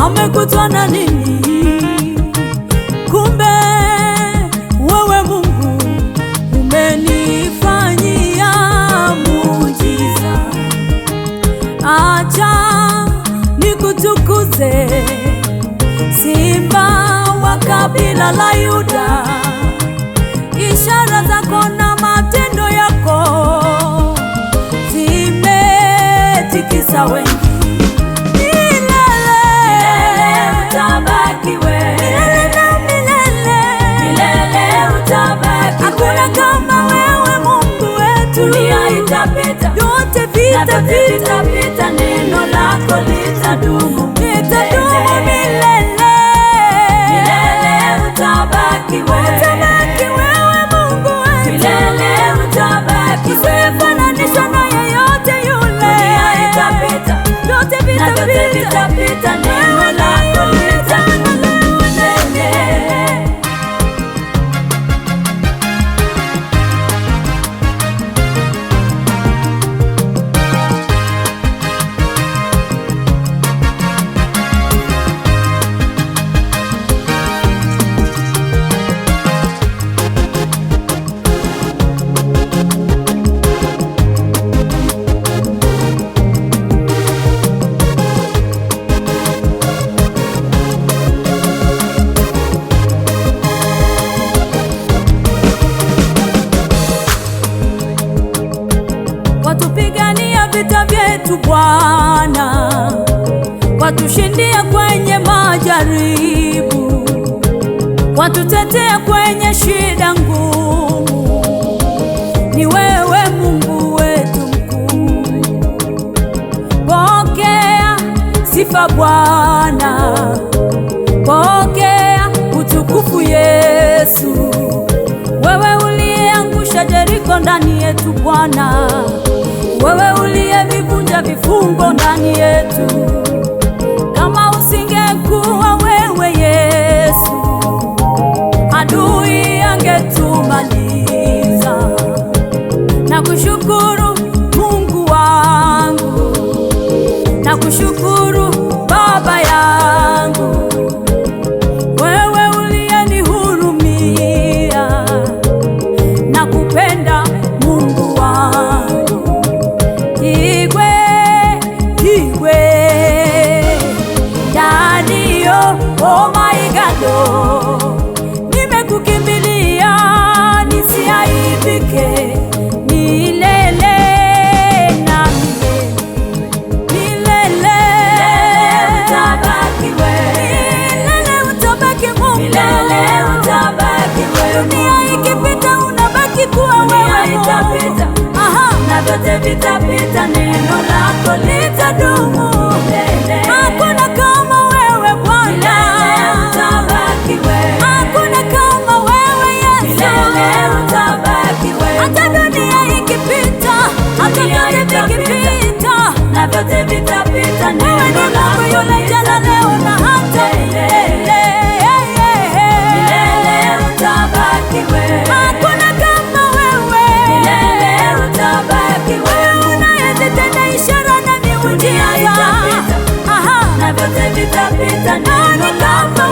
amekutwa na nini? Kumbe wewe Mungu umenifanyia muujiza. Acha nikutukuze, Simba wa kabila la Yuda. Ishara zako na matendo yako zimetikisa wengi. Milele utabaki wewe, milele na milele, milele utabaki. Hakuna kama wewe Mungu wetu. Dunia itapita, yote vitapita, neno lako litadumu milele. Milele utabaki wewe, Mungu wetu. Milele utabaki, usifananishwe na yeyote yule. Dunia itapita, yote vitapita, neno lako litadumu milele. Watupigania vita vyetu Bwana, watushindia kwenye majaribu, watutetea kwenye shida ngumu. Ni wewe Mungu wetu mkuu. Pokea sifa Bwana, pokea utukufu Yesu. Wewe uliyeangusha Jeriko ndani yetu Bwana, wewe uliyevivunja vifungo ndani yetu. Kama usingekuwa wewe Yesu, adui angetumaliza. Nakushukuru Mungu wangu, nakushukuru Baba yangu, wewe uliyenihurumia. Nakupenda Mungu wangu. Igwe Daddy-o, oh my God, nimekukimbilia nisiaibike milele na milele. Utabaki wewe, milele utabaki Mungu, milele utabaki wewe. Dunia ikipita unabaki kuwa wewe. Dunia itapita, na vyote vitapita, neno lako litadumu milele. Hakuna kama wewe Bwana, milele utabaki wewe. Hakuna kama wewe Yesu, milele utabaki wewe. Hata dunia ikipita, hata vyote vikipita, na vyote vitapita, neno lako yule jana leo na hata milele. Milele utabaki wewe. Hakuna kama wewe, milele utabaki wewe. Unayetenda ishara na miujiza, na vyote vitapita, neno lako